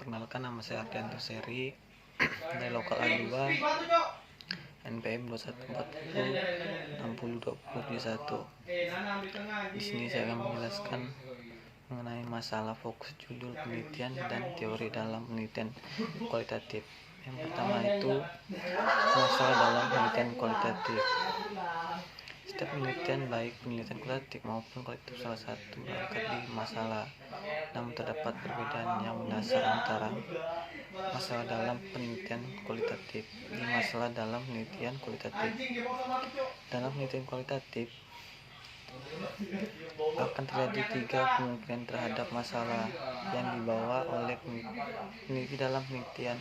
Perkenalkan, nama saya Ardianto Seri dari Lokal A2 NPM 2140602021. Di sini saya akan menjelaskan mengenai masalah fokus judul penelitian dan teori dalam penelitian kualitatif. Yang pertama itu masalah dalam penelitian kualitatif. Setiap penelitian, baik penelitian kualitatif maupun kualitatif, salah satu berangkat di masalah. Namun terdapat perbedaan yang mendasar antara masalah dalam penelitian kualitatif. Ini masalah dalam penelitian kualitatif. Dalam penelitian kualitatif akan terjadi 3 kemungkinan terhadap masalah yang dibawa oleh peneliti dalam penelitian.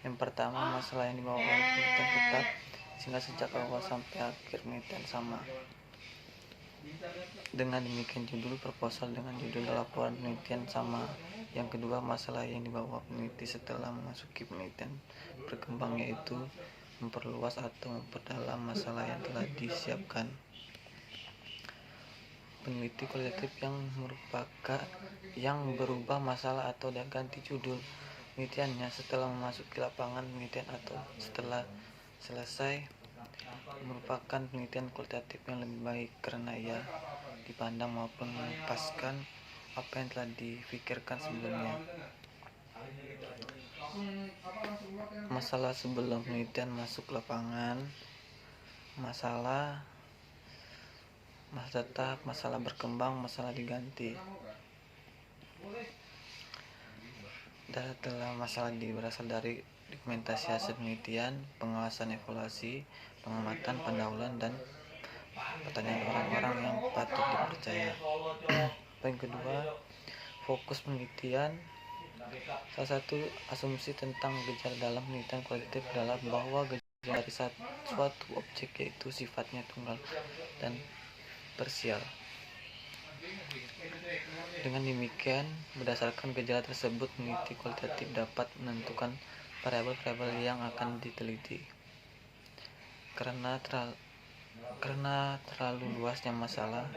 Yang pertama, masalah yang dibawa oleh penelitian tetap sehingga sejak awal sampai akhir penelitian sama. Dengan demikian judul proposal dengan judul laporan penelitian sama. Yang kedua, masalah yang dibawa peneliti setelah memasuki penelitian berkembang, yaitu memperluas atau memperdalam masalah yang telah disiapkan. Peneliti kualitatif yang berubah masalah atau ganti judul penelitiannya setelah memasuki lapangan penelitian atau setelah selesai merupakan penelitian kualitatif yang lebih baik karena ia dipandang maupun melepaskan apa yang telah dipikirkan sebelumnya. Masalah sebelum penelitian masuk lapangan, masalah tetap, masalah berkembang, masalah diganti. Dalam masalah berasal dari dokumentasi hasil penelitian, pengawasan, evaluasi, pengamatan, pendahuluan, dan pertanyaan orang-orang yang patut dipercaya. Poin kedua, fokus penelitian. Salah satu asumsi tentang gejala dalam penelitian kualitatif adalah bahwa gejala dari suatu objek yaitu sifatnya tunggal dan parsial. Dengan demikian, berdasarkan gejala tersebut, peneliti kualitatif dapat menentukan variabel-variabel yang akan diteliti. Karena terlalu luasnya masalah,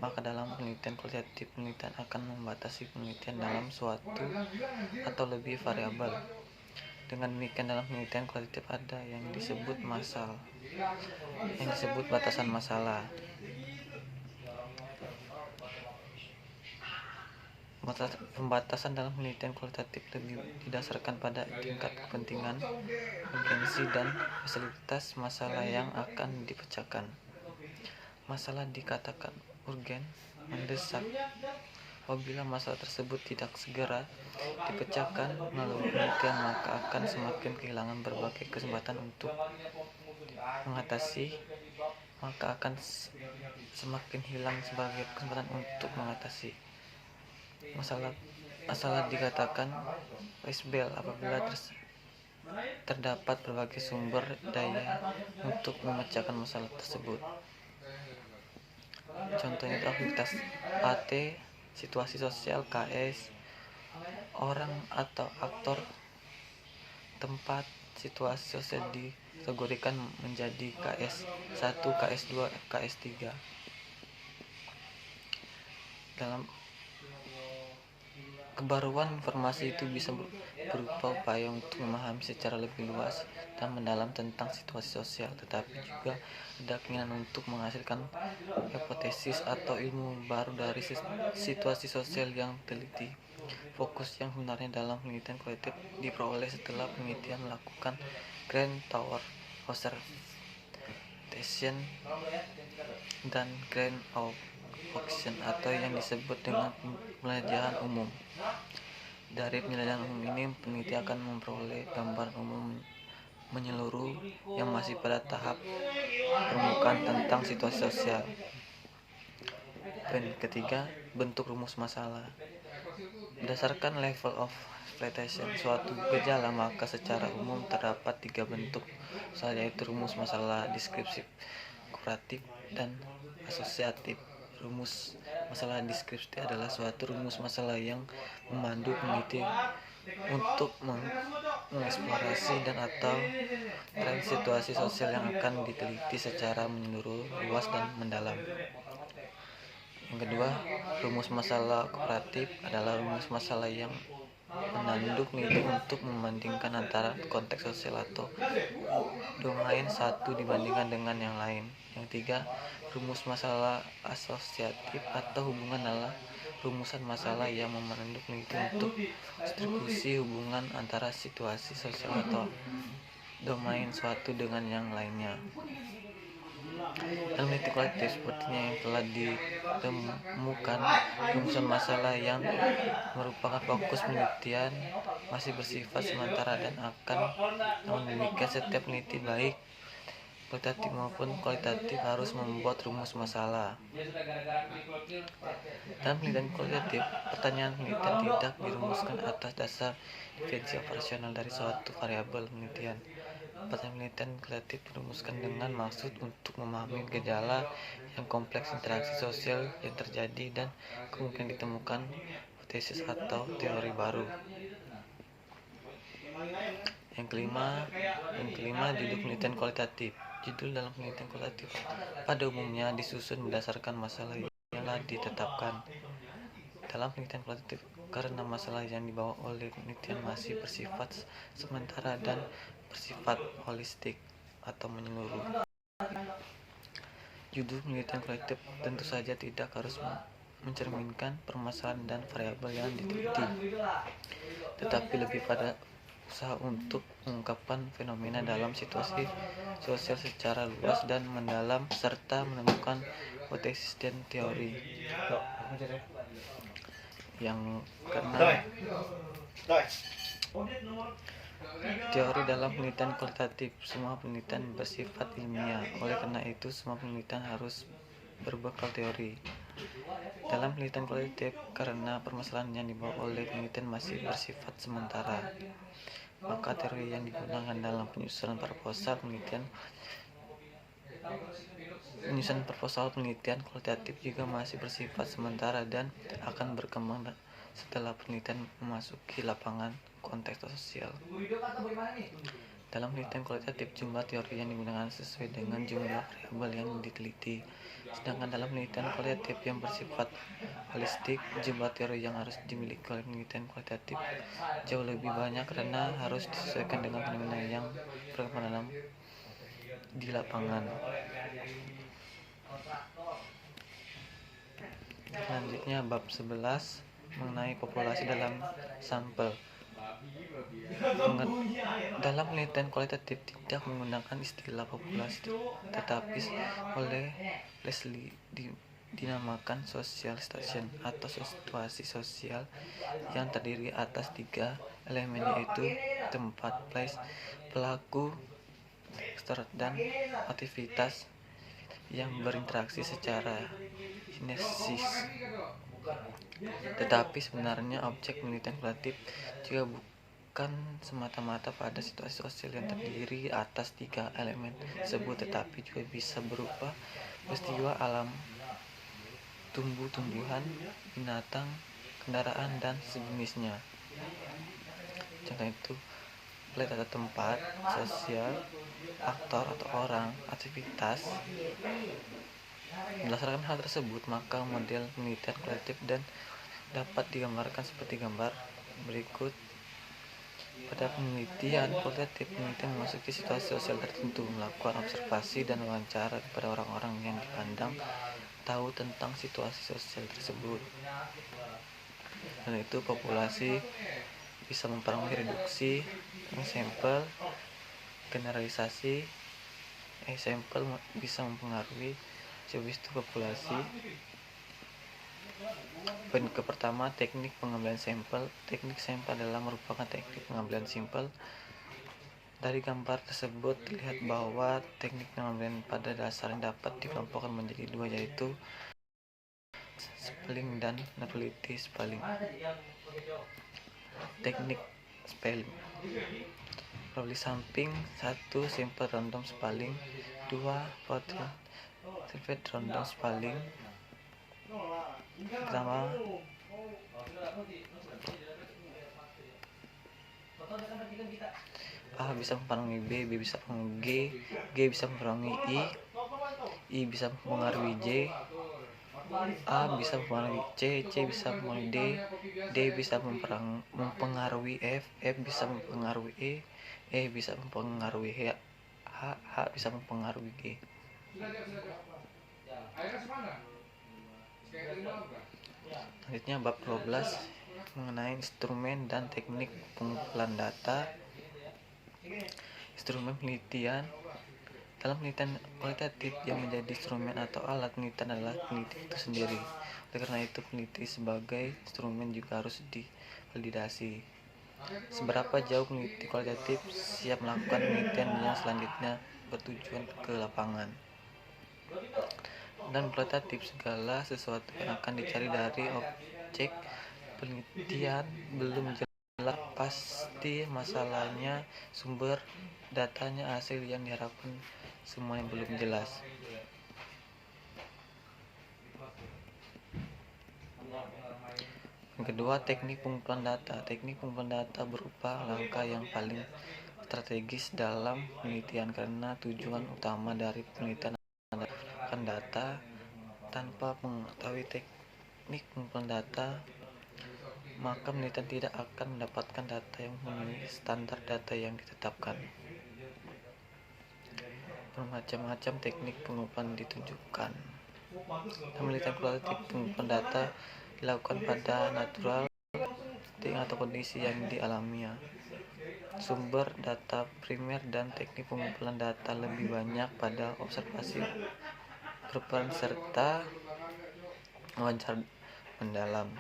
maka dalam penelitian kualitatif, penelitian akan membatasi penelitian dalam suatu atau lebih variabel. Dengan demikian, dalam penelitian kualitatif ada yang disebut batasan masalah. Pembatasan dalam penelitian kualitatif lebih didasarkan pada tingkat kepentingan, urgensi, dan fasilitas masalah yang akan dipecahkan. Masalah dikatakan urgen, mendesak apabila masalah tersebut tidak segera dipecahkan melalui penelitian, maka akan semakin kehilangan berbagai kesempatan untuk mengatasi. Masalah dikatakan feasible apabila terdapat berbagai sumber daya untuk memecahkan masalah tersebut. Contohnya itu aktivitas AT, situasi sosial KS, orang atau aktor, tempat. Situasi sosial dikategorikan menjadi KS1, KS2, KS3. Dalam kebaruan informasi itu bisa berupa upaya untuk memahami secara lebih luas dan mendalam tentang situasi sosial, tetapi juga ada keinginan untuk menghasilkan hipotesis atau ilmu baru dari situasi sosial yang teliti. Fokus yang sebenarnya dalam penelitian kualitatif diperoleh setelah penelitian melakukan Grand Tour Observation dan Grand Auction atau yang disebut dengan penjelajahan umum. Dari penjelajahan umum ini, peneliti akan memperoleh gambaran umum menyeluruh yang masih pada tahap permukaan tentang situasi sosial. Poin ketiga, bentuk rumus masalah. Berdasarkan level of exploitation suatu gejala, maka secara umum terdapat 3 bentuk masalah, yaitu rumus masalah deskriptif, komparatif, dan asosiatif. Rumus masalah deskriptif adalah suatu rumus masalah yang memandu peneliti untuk mengeksplorasi dan atau tren situasi sosial yang akan diteliti secara menyeluruh, luas, dan mendalam. Yang kedua, rumus masalah komparatif adalah rumus masalah yang menanduk peneliti untuk membandingkan antara konteks sosial atau domain satu dibandingkan dengan yang lain. Yang tiga, rumus masalah asosiatif atau hubungan adalah rumusan masalah yang menanduk peneliti untuk distribusi hubungan antara situasi sosial atau domain suatu dengan yang lainnya. Dalam penelitian kolektif sepertinya yang telah ditemukan, rumusan masalah yang merupakan fokus penelitian masih bersifat sementara dan akan, namun demikian setiap peneliti baik kualitatif maupun kualitatif harus membuat rumus masalah. Dalam penelitian kualitatif, pertanyaan penelitian tidak dirumuskan atas dasar definisi operasional dari suatu variabel penelitian. Pertanyaan penelitian kualitatif dirumuskan dengan maksud untuk memahami gejala yang kompleks interaksi sosial yang terjadi dan kemungkinan ditemukan hipotesis atau teori baru. Yang kelima, judul penelitian kualitatif. Judul dalam penelitian kualitatif pada umumnya disusun berdasarkan masalah yang telah ditetapkan. Dalam penelitian kualitatif, karena masalah yang dibawa oleh penelitian masih bersifat sementara dan bersifat holistik atau menyeluruh, judul penelitian kualitatif tentu saja tidak harus mencerminkan permasalahan dan variabel yang diteliti, tetapi lebih pada usaha untuk mengungkapkan fenomena dalam situasi sosial secara luas dan mendalam serta menemukan hipotesis dan teori. Yang keenam, teori dalam penelitian kualitatif. Semua penelitian bersifat ilmiah, oleh karena itu semua penelitian harus berbekal teori. Dalam penelitian kualitatif, karena permasalahan yang dibawa oleh penelitian masih bersifat sementara, maka teori yang digunakan dalam penyusunan proposal penelitian kualitatif juga masih bersifat sementara dan akan berkembang setelah penelitian memasuki lapangan konteks sosial. Dalam penelitian kualitatif, jumlah teori yang digunakan sesuai dengan jumlah variabel yang diteliti. Sedangkan dalam penelitian kualitatif yang bersifat holistik, jumlah teori yang harus dimiliki oleh penelitian kualitatif jauh lebih banyak karena harus disesuaikan dengan fenomena yang berkembang di lapangan. Selanjutnya bab 11 mengenai populasi dalam sampel. Dalam penelitian kualitatif tidak menggunakan istilah populasi, tetapi oleh Leslie dinamakan social station atau situasi sosial yang terdiri atas 3 elemen, yaitu tempat, place, pelaku, dan aktivitas yang berinteraksi secara sinergis. Tetapi sebenarnya objek penelitian kualitatif juga bukan semata-mata pada situasi sosial yang terdiri atas 3 elemen tersebut, tetapi juga bisa berupa peristiwa alam, tumbuh-tumbuhan, binatang, kendaraan, dan sejenisnya. Contoh itu place atau tempat, sosial, aktor atau orang, aktivitas. Berdasarkan hal tersebut, maka model penelitian kualitatif dan dapat digambarkan seperti gambar berikut. Pada penelitian kualitatif, peneliti memasuki situasi sosial tertentu, melakukan observasi dan wawancara kepada orang-orang yang dipandang tahu tentang situasi sosial tersebut. Dan itu populasi bisa mempengaruhi reduksi, sampel, generalisasi, sampel bisa mempengaruhi habis itu populasi. Poin pertama, teknik pengambilan sampel. Teknik sampel adalah merupakan teknik pengambilan sampel. Dari gambar tersebut terlihat bahwa teknik pengambilan pada dasarnya dapat dikelompokkan menjadi 2, yaitu spelling dan probability spelling. Teknik spelling. Probability sampling: 1. Sampel random spelling. 2. Private random spelling. Pertama, A bisa mempengaruhi B, B bisa mempengaruhi G bisa mempengaruhi I bisa mempengaruhi J, A bisa mempengaruhi C, C bisa mempengaruhi D, D bisa mempengaruhi F, F bisa mempengaruhi E bisa mempengaruhi H, H bisa mempengaruhi G. Selanjutnya bab 12 mengenai instrumen dan teknik pengumpulan data. Instrumen penelitian. Dalam penelitian kualitatif, yang menjadi instrumen atau alat penelitian adalah peneliti itu sendiri. Oleh karena itu, peneliti sebagai instrumen juga harus divalidasi. Seberapa jauh peneliti kualitatif siap melakukan penelitian yang selanjutnya bertujuan ke lapangan. Dan kualitatif, segala sesuatu yang akan dicari dari objek penelitian belum jelas pasti masalahnya, sumber datanya, hasil yang diharapkan, semuanya belum jelas. Yang kedua, teknik pengumpulan data. Teknik pengumpulan data berupa langkah yang paling strategis dalam penelitian karena tujuan utama dari penelitian adalah mengumpulkan data. Tanpa mengetahui teknik pengumpulan data, maka penelitian tidak akan mendapatkan data yang memenuhi standar data yang ditetapkan. Bermacam-macam teknik pengumpulan ditunjukkan. Dalam penelitian kualitatif, pengumpulan data dilakukan pada natural setting atau kondisi yang dialaminya. Sumber data primer dan teknik pengumpulan data lebih banyak pada observasi berperan serta wawancara mendalam.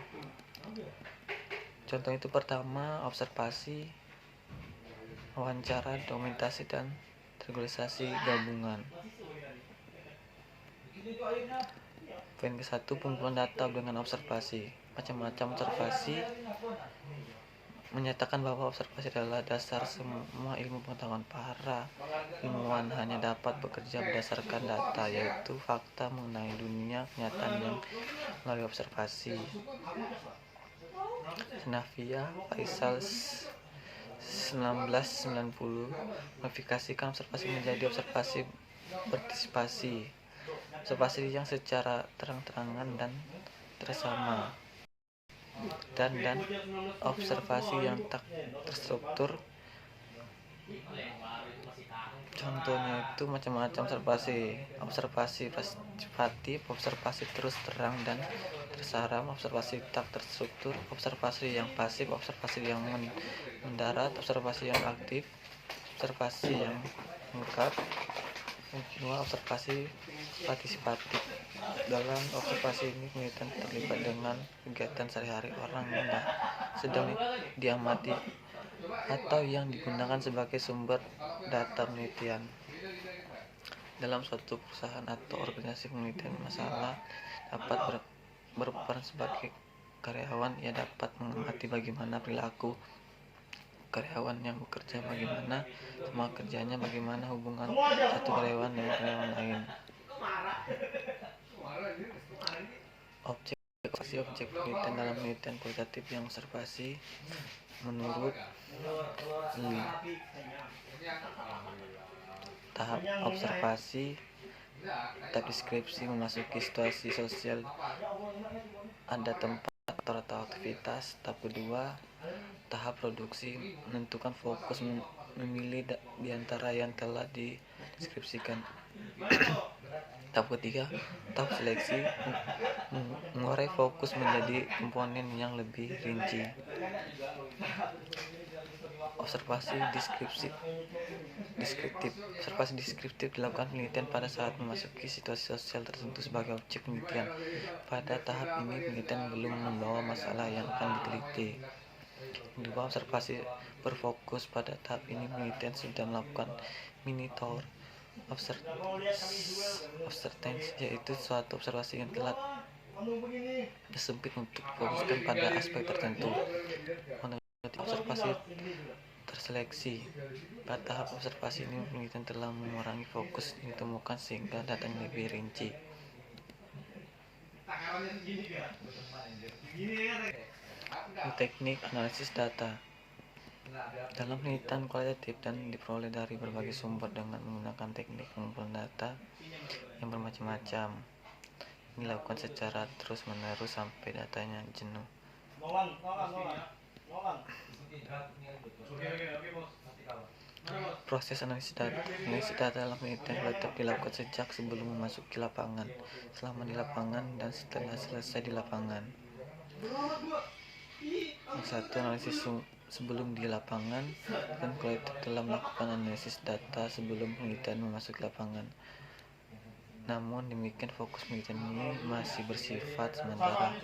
Contoh itu pertama, observasi, wawancara, dokumentasi, dan regulasi gabungan. Poin ke-1, pengumpulan data dengan observasi. Macam-macam observasi menyatakan bahwa observasi adalah dasar semua ilmu pengetahuan. Para ilmuwan hanya dapat bekerja berdasarkan data, yaitu fakta mengenai dunia kenyataan yang melalui observasi. Hanafiya Faisal 1990 modifikasikan observasi menjadi observasi partisipasi, observasi yang secara terang-terangan dan tersama, dan observasi yang tak terstruktur. Contohnya itu macam-macam observasi partisipatif, observasi terus terang dan tersaram, observasi tak terstruktur, observasi yang pasif, observasi yang mendarat, observasi yang aktif, observasi yang lengkap. Yang kedua, observasi partisipatif. Dalam observasi ini, penelitian terlibat dengan kegiatan sehari-hari orang yang sedang diamati atau yang digunakan sebagai sumber data penelitian. Dalam suatu perusahaan atau organisasi penelitian, masalah dapat berperan sebagai karyawan. Ia dapat mengamati bagaimana perilaku karyawan yang bekerja, bagaimana semua kerjanya, bagaimana hubungan satu karyawan dengan karyawan lain. Objek penelitian dalam penelitian kualitatif yang observasi menurut Lee. Tahap observasi, tahap deskripsi, memasuki situasi sosial, ada tempat atau aktivitas. Tahap kedua, tahap produksi, menentukan fokus, memilih di antara yang telah dideskripsikan. Tahap ketiga, tahap seleksi, mengurai fokus menjadi komponen yang lebih rinci. Observasi deskriptif. Observasi deskriptif dilakukan penelitian pada saat memasuki situasi sosial tertentu sebagai objek penelitian. Pada tahap ini, penelitian belum membawa masalah yang akan diteliti. Kedua, observasi berfokus. Pada tahap ini, penelitian sudah melakukan mini tour observance, yaitu suatu observasi yang telah sempit untuk difokuskan pada aspek tertentu. Observasi terseleksi. Pada tahap observasi ini, penelitian telah mengurangi fokus yang ditemukan sehingga datanya lebih rinci. Teknik analisis data. Dalam penelitian kualitatif dan diperoleh dari berbagai sumber dengan menggunakan teknik pengumpulan data yang bermacam-macam. dilakukan secara terus-menerus sampai datanya jenuh. Proses analisis data dalam penelitian kualitatif dilakukan sejak sebelum memasuki lapangan, selama di lapangan, dan setelah selesai di lapangan. Satu, analisis sebelum di lapangan. Dan kualitatif dalam melakukan analisis data sebelum penelitian memasuki lapangan. Namun demikian, fokus penelitian ini masih bersifat sementara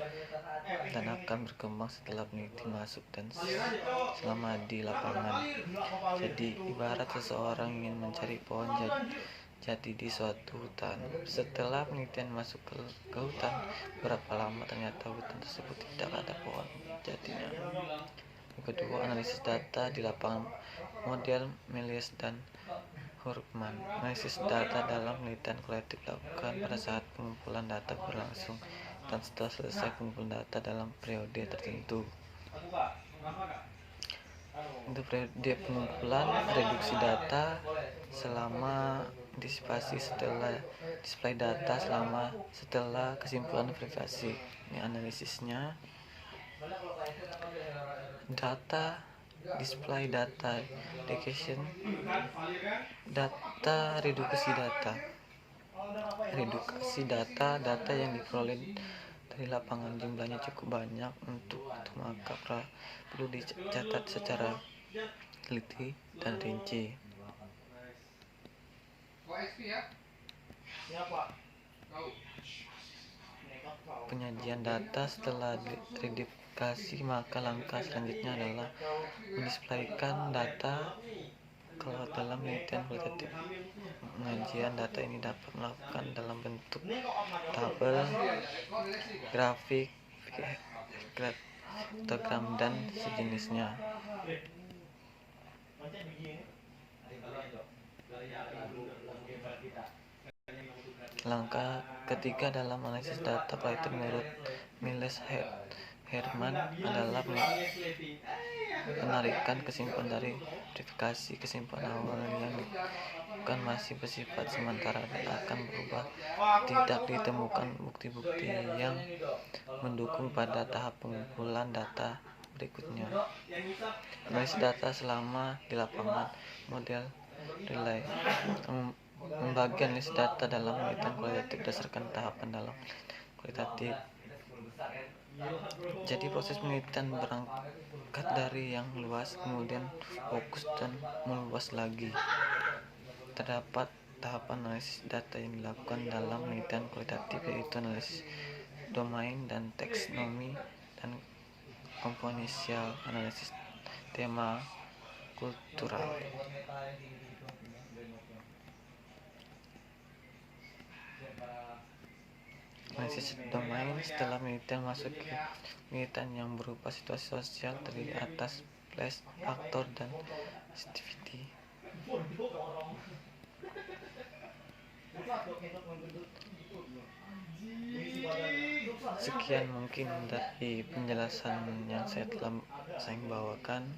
dan akan berkembang setelah peneliti masuk dan selama di lapangan. Jadi, ibarat seseorang ingin mencari pohon jati di suatu hutan. Setelah penelitian masuk ke hutan, berapa lama ternyata hutan tersebut tidak ada pohon jatinya. Yang kedua, analisis data di lapangan. Model Melies dan Hurkman. Analisis data dalam penelitian kualitatif dilakukan pada saat pengumpulan data berlangsung dan setelah selesai pengumpulan data dalam periode tertentu. Untuk periode pengumpulan, reduksi data selama disipasi, setelah display data setelah kesimpulan verifikasi. Ini analisisnya. Data display, data detection, data reduksi data yang diperoleh dari lapangan jumlahnya cukup banyak untuk itu, maka perlu dicatat secara teliti dan rinci. Penyajian data setelah verifikasi, maka langkah selanjutnya adalah mendisplaykan data. Kalau dalam penelitian kualitatif, penyajian data ini dapat melakukan dalam bentuk tabel, grafik, histogram, dan sejenisnya. Langkah ketiga dalam analisis data kualitatif menurut Melies Hurkman adalah penarikan kesimpulan dari verifikasi. Kesimpulan awal yang dilakukan masih bersifat sementara dan akan berubah. Tidak ditemukan bukti-bukti yang mendukung pada tahap pengumpulan data berikutnya. Analisis data selama di lapangan. Model relay membagi analisis data dalam penelitian kualitatif berdasarkan tahapan dalam kualitatif. Jadi proses penelitian berangkat dari yang luas, kemudian fokus dan meluas lagi. Terdapat tahapan analisis data yang dilakukan dalam penelitian kualitatif, yaitu analisis domain dan taksonomi dan komponensial, analisis tema kultural. Analisis domain. Setelah penelitian masuk ke penelitian yang berupa situasi sosial terdiri atas place, faktor, dan sensitivity. Sekian mungkin dari penjelasan yang saya bawakan.